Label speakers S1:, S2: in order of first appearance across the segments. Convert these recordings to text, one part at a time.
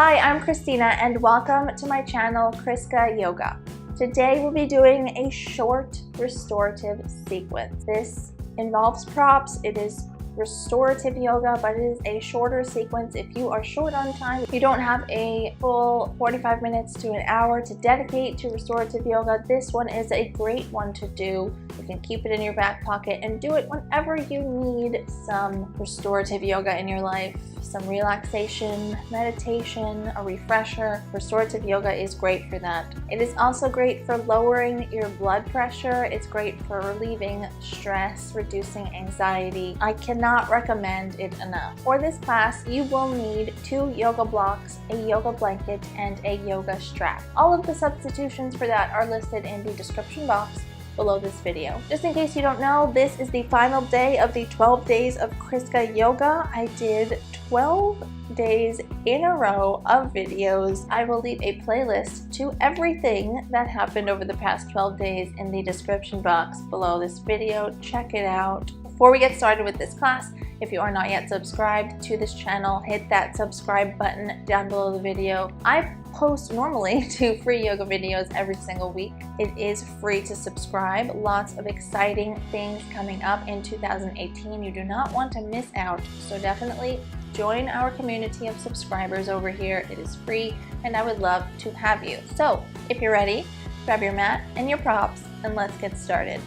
S1: Hi, I'm Christina and welcome to my channel, ChriskaYoga. Today we'll be doing a short restorative sequence. This involves props. It is restorative yoga, but it is a shorter sequence. If you are short on time, you don't have a full 45 minutes to an hour to dedicate to restorative yoga, this one is a great one to do. You can keep it in your back pocket and do it whenever you need some restorative yoga in your life. Some relaxation, meditation, a refresher. Restorative yoga is great for that. It is also great for lowering your blood pressure. It's great for relieving stress, reducing anxiety. I cannot recommend it enough. For this class, you will need 2 yoga blocks, a yoga blanket, and a yoga strap. All of the substitutions for that are listed in the description box below this video. Just in case you don't know, this is the final day of the 12 days of ChriskaYoga. I did 12 days in a row of videos. I will leave a playlist to everything that happened over the past 12 days in the description box below this video. Check it out. Before we get started with this class, if you are not yet subscribed to this channel, hit that subscribe button down below the video. I post normally 2 free yoga videos every single week. It is free to subscribe. Lots of exciting things coming up in 2018. You do not want to miss out, so definitely join our community of subscribers over here. It is free and I would love to have you. So if you're ready, grab your mat and your props and let's get started.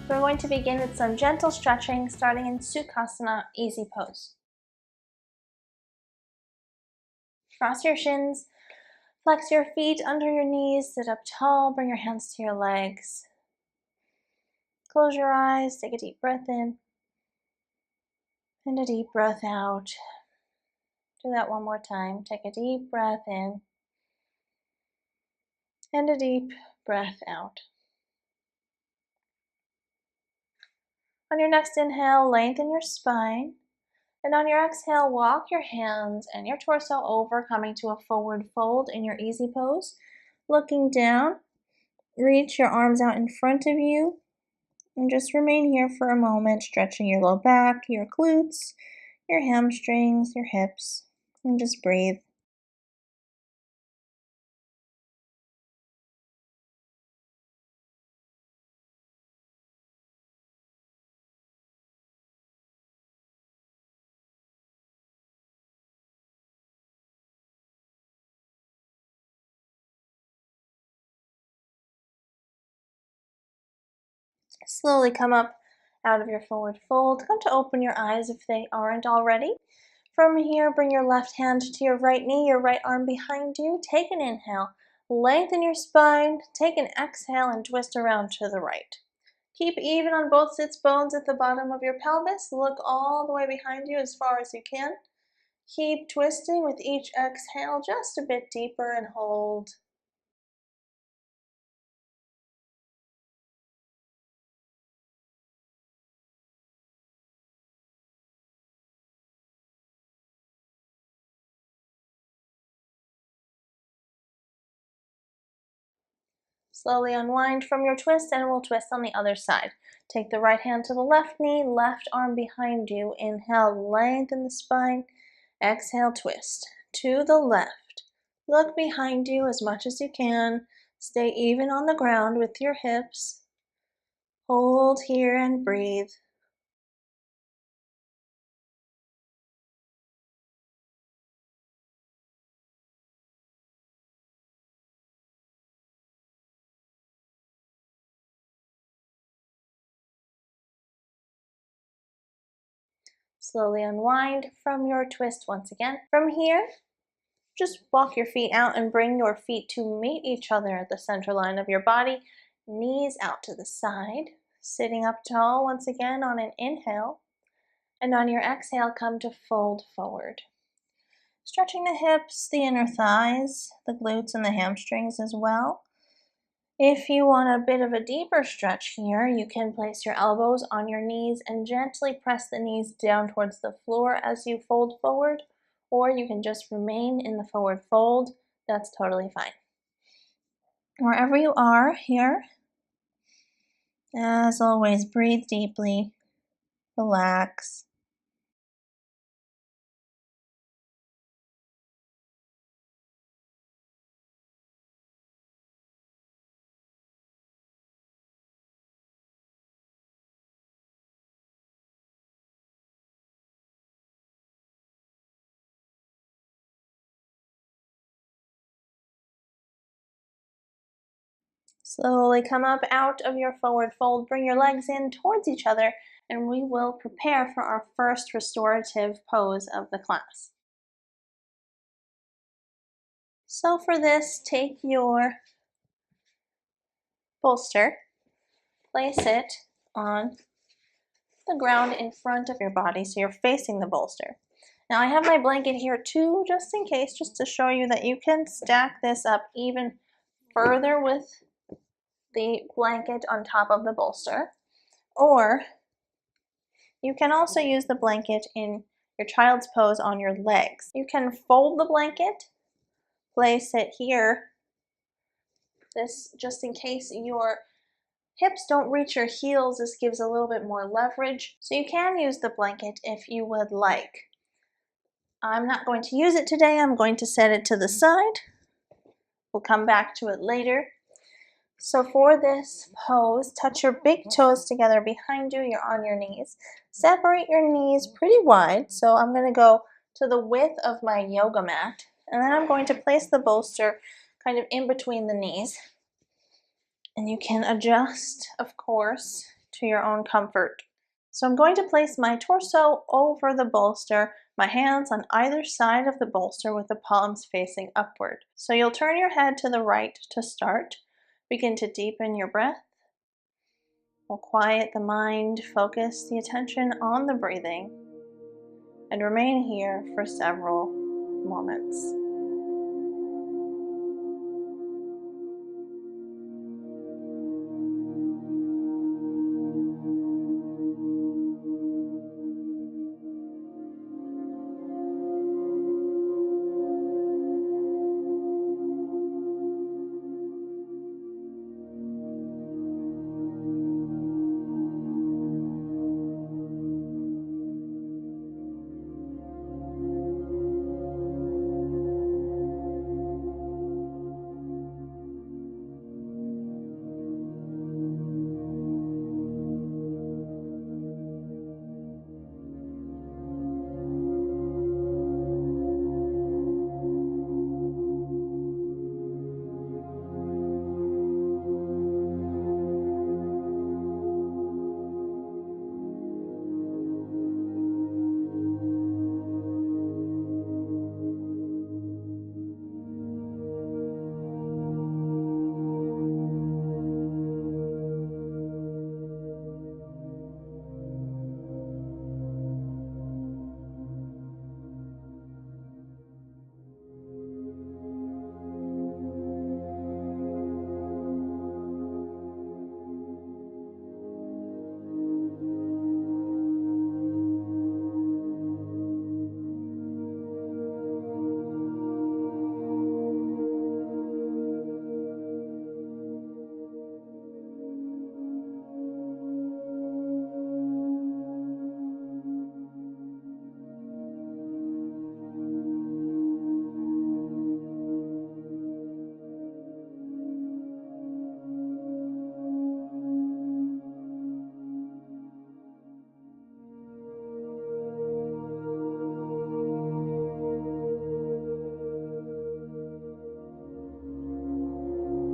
S1: We're going to begin with some gentle stretching, starting in Sukhasana, easy pose. Cross your shins, flex your feet under your knees, sit up tall, bring your hands to your legs. Close your eyes, take a deep breath in, and a deep breath out. Do that one more time. Take a deep breath in, and a deep breath out. On your next inhale, lengthen your spine. And on your exhale, walk your hands and your torso over, coming to a forward fold in your easy pose. Looking down, reach your arms out in front of you and just remain here for a moment, stretching your low back, your glutes, your hamstrings, your hips, and just breathe. Slowly come up out of your forward fold. Come to open your eyes if they aren't already. From here, bring your left hand to your right knee, your right arm behind you. Take an inhale, lengthen your spine. Take an exhale and twist around to the right. Keep even on both sits bones at the bottom of your pelvis. Look all the way behind you as far as you can. Keep twisting with each exhale, just a bit deeper, and hold. Slowly unwind from your twist and we'll twist on the other side. Take the right hand to the left knee, left arm behind you. Inhale, lengthen the spine. Exhale, twist to the left. Look behind you as much as you can. Stay even on the ground with your hips. Hold here and breathe. Slowly unwind from your twist once again. From here, just walk your feet out and bring your feet to meet each other at the center line of your body. Knees out to the side. Sitting up tall once again on an inhale. And on your exhale, come to fold forward. Stretching the hips, the inner thighs, the glutes, and the hamstrings as well. If you want a bit of a deeper stretch here, you can place your elbows on your knees and gently press the knees down towards the floor as you fold forward, or you can just remain in the forward fold. That's totally fine. Wherever you are here, as always, breathe deeply, relax. Slowly come up out of your forward fold, bring your legs in towards each other, and we will prepare for our first restorative pose of the class. So for this, take your bolster, place it on the ground in front of your body so you're facing the bolster. Now I have my blanket here too, just in case, just to show you that you can stack this up even further with the blanket on top of the bolster, or you can also use the blanket in your child's pose on your legs. You can fold the blanket, place it here, this just in case your hips don't reach your heels. This gives a little bit more leverage, so you can use the blanket if you would like. I'm not going to use it today. I'm going to set it to the side. We'll come back to it later. So for this pose, touch your big toes together behind you. You're on your knees. Separate your knees pretty wide. So I'm going to go to the width of my yoga mat, and then I'm going to place the bolster kind of in between the knees. And you can adjust, of course, to your own comfort. So I'm going to place my torso over the bolster, my hands on either side of the bolster with the palms facing upward. So you'll turn your head to the right to start. Begin to deepen your breath. We'll quiet the mind, focus the attention on the breathing, and remain here for several moments.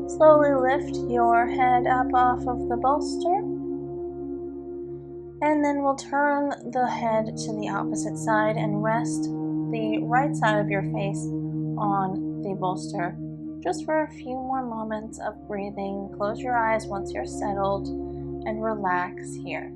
S1: Slowly lift your head up off of the bolster, and then we'll turn the head to the opposite side and rest the right side of your face on the bolster just for a few more moments of breathing. Close your eyes once you're settled and relax here.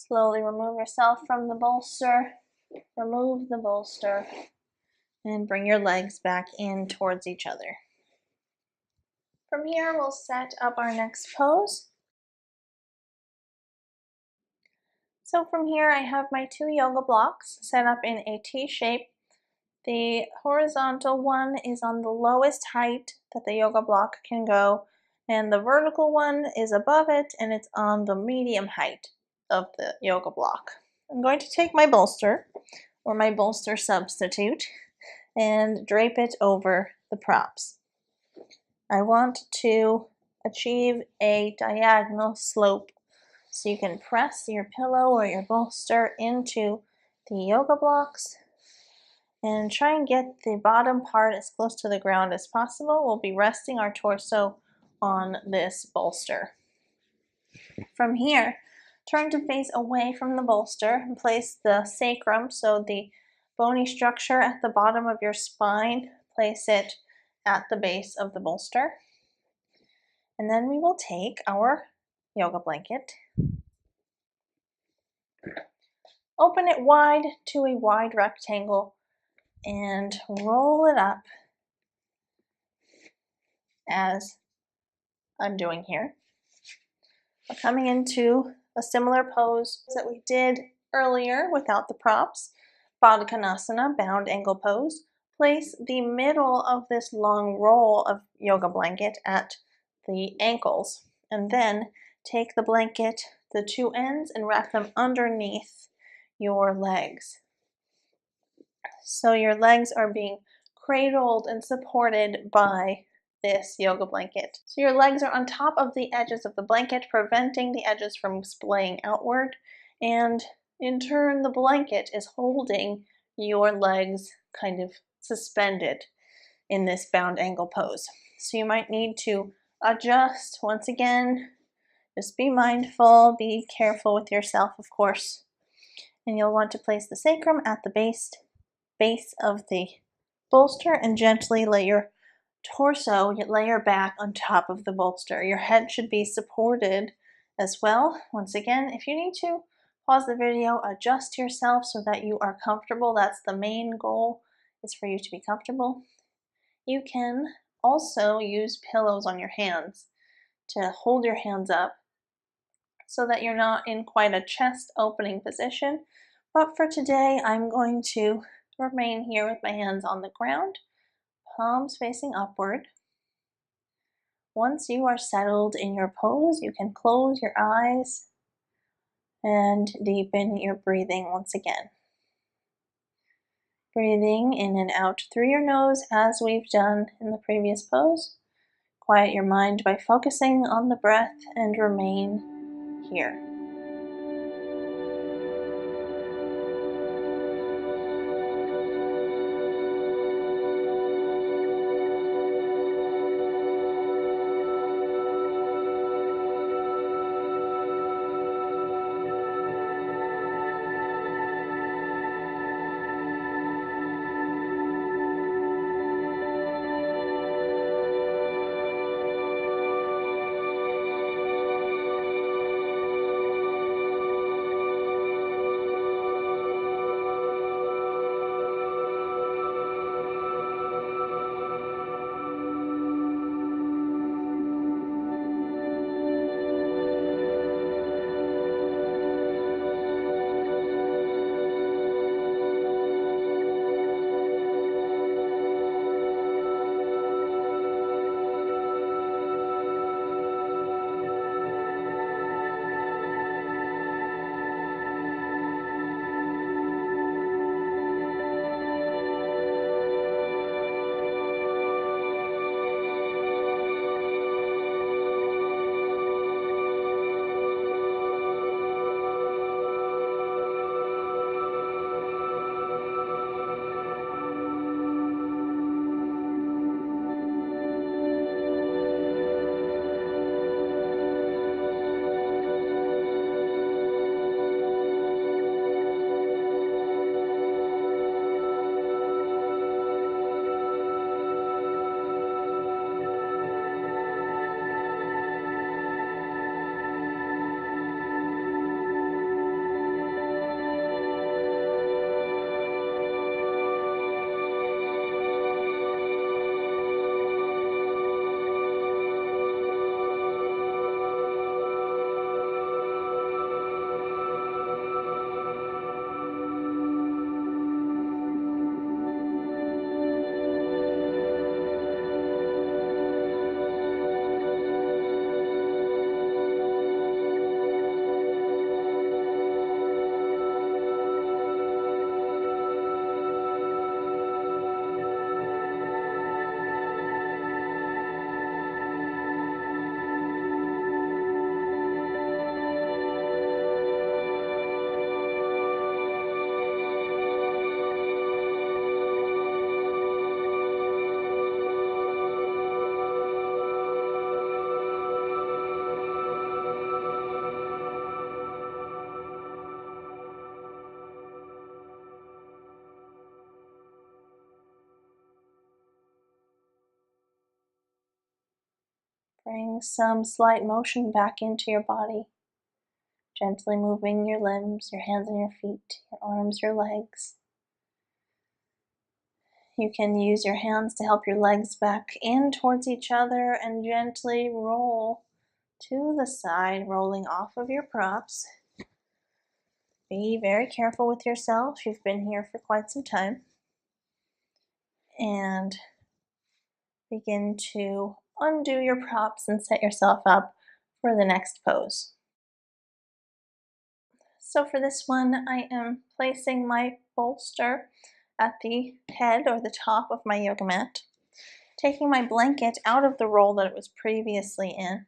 S1: Slowly remove yourself from the bolster. Remove the bolster and bring your legs back in towards each other. From here, we'll set up our next pose. So from here, I have my 2 yoga blocks set up in a T shape. The horizontal one is on the lowest height that the yoga block can go, and the vertical one is above it, and it's on the medium height of the yoga block. I'm going to take my bolster, or my bolster substitute, and drape it over the props. I want to achieve a diagonal slope, so you can press your pillow or your bolster into the yoga blocks and try and get the bottom part as close to the ground as possible. We'll be resting our torso on this bolster. From here, turn to face away from the bolster and place the sacrum, so the bony structure at the bottom of your spine, place it at the base of the bolster. And then we will take our yoga blanket, open it wide to a wide rectangle, and roll it up as I'm doing here. We're coming into a similar pose that we did earlier without the props, Padkonasana, bound ankle pose. Place the middle of this long roll of yoga blanket at the ankles, and then take the blanket, the 2 ends, and wrap them underneath your legs. So your legs are being cradled and supported by this yoga blanket. So your legs are on top of the edges of the blanket, preventing the edges from splaying outward, and in turn the blanket is holding your legs kind of suspended in this bound ankle pose. So you might need to adjust. Once again, just be mindful, be careful with yourself, of course. And you'll want to place the sacrum at the base of the bolster and gently lay your torso, lay your back on top of the bolster. Your head should be supported as well. Once again, if you need to, pause the video, adjust yourself so that you are comfortable. That's the main goal, is for you to be comfortable. You can also use pillows on your hands to hold your hands up so that you're not in quite a chest opening position. But for today, I'm going to remain here with my hands on the ground, palms facing upward. Once you are settled in your pose, you can close your eyes and deepen your breathing once again. Breathing in and out through your nose as we've done in the previous pose. Quiet your mind by focusing on the breath and remain here. Bring some slight motion back into your body, gently moving your limbs, your hands and your feet, your arms, your legs. You can use your hands to help your legs back in towards each other and gently roll to the side, rolling off of your props. Be very careful with yourself. You've been here for quite some time. And begin to undo your props and set yourself up for the next pose. So for this one, I am placing my bolster at the head or the top of my yoga mat, taking my blanket out of the roll that it was previously in,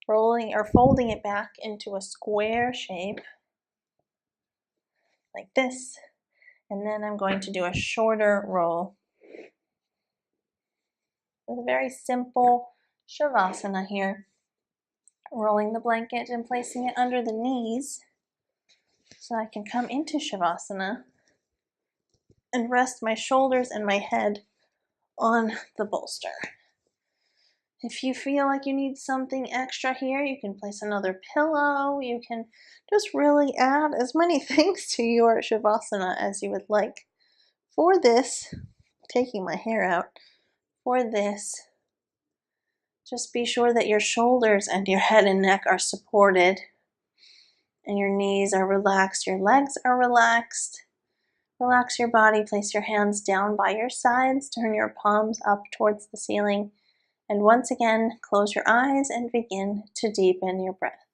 S1: rolling or folding it back into a square shape like this, and then I'm going to do a shorter roll with a very simple Shavasana here, rolling the blanket and placing it under the knees so I can come into Shavasana and rest my shoulders and my head on the bolster. If you feel like you need something extra here, you can place another pillow. You can just really add as many things to your Shavasana as you would like. For this, taking my hair out, for this, just be sure that your shoulders and your head and neck are supported and your knees are relaxed, your legs are relaxed. Relax your body, place your hands down by your sides, turn your palms up towards the ceiling, and once again, close your eyes and begin to deepen your breath.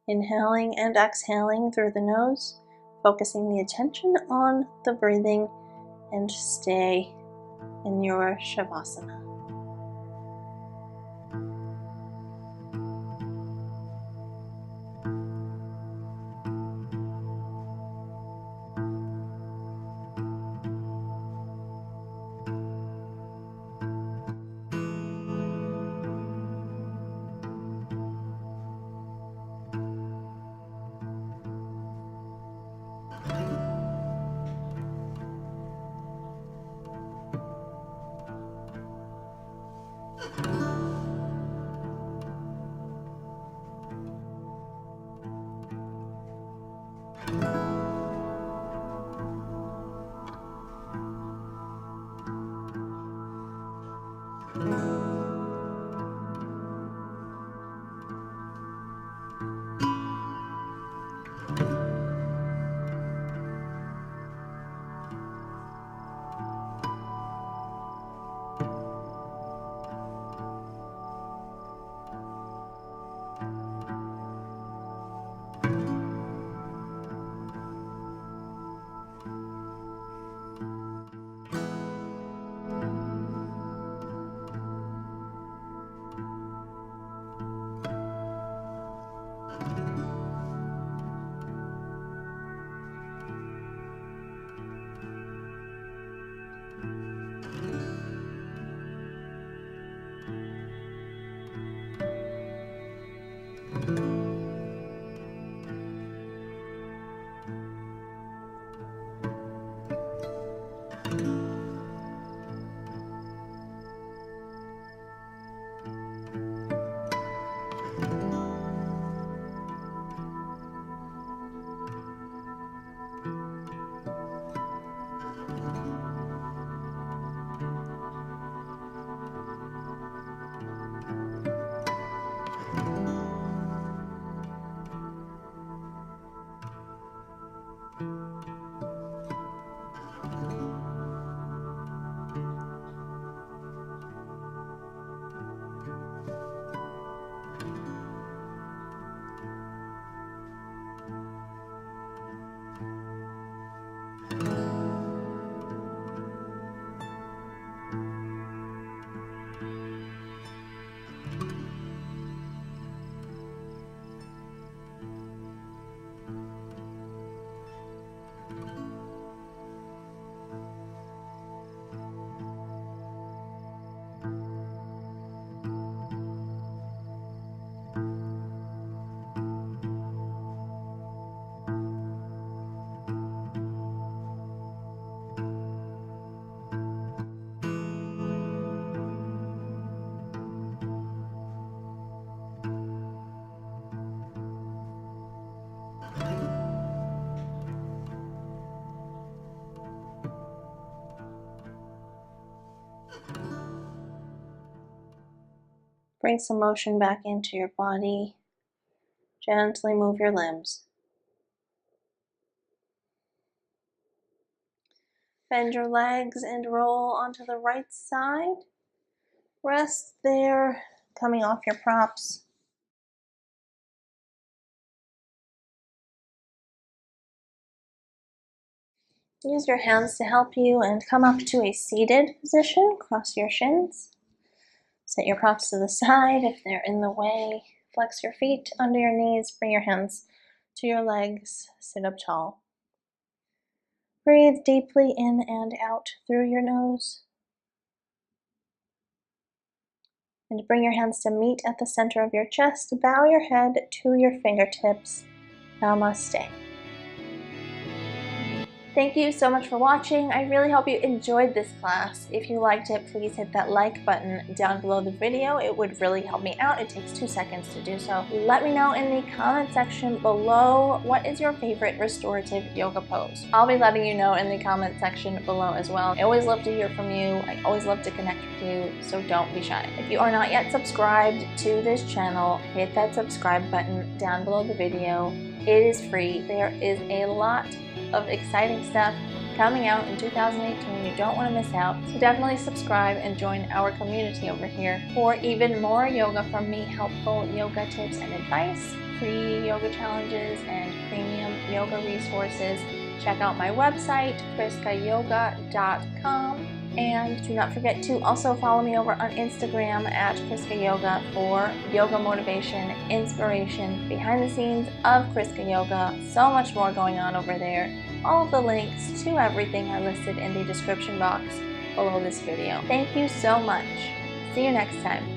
S1: Inhaling and exhaling through the nose, focusing the attention on the breathing, and stay in your Shavasana. Bring some motion back into your body. Gently move your limbs. Bend your legs and roll onto the right side. Rest there, coming off your props. Use your hands to help you and come up to a seated position. Cross your shins. Set your props to the side if they're in the way. Flex your feet under your knees. Bring your hands to your legs. Sit up tall. Breathe deeply in and out through your nose. And bring your hands to meet at the center of your chest. Bow your head to your fingertips. Namaste. Thank you so much for watching. I really hope you enjoyed this class. If you liked it, please hit that like button down below the video. It would really help me out. It takes 2 seconds to do so. Let me know in the comment section below, what is your favorite restorative yoga pose? I'll be letting you know in the comment section below as well. I always love to hear from you. I always love to connect with you, so don't be shy. If you are not yet subscribed to this channel, hit that subscribe button down below the video. It is free. There is a lot of exciting stuff coming out in 2018. You don't want to miss out. So definitely subscribe and join our community over here for even more yoga from me, helpful yoga tips and advice, free yoga challenges, and premium yoga resources. Check out my website, ChriskaYoga.com. And do not forget to also follow me over on Instagram at ChriskaYoga for yoga motivation, inspiration, behind the scenes of ChriskaYoga. So much more going on over there. All of the links to everything are listed in the description box below this video. Thank you so much. See you next time.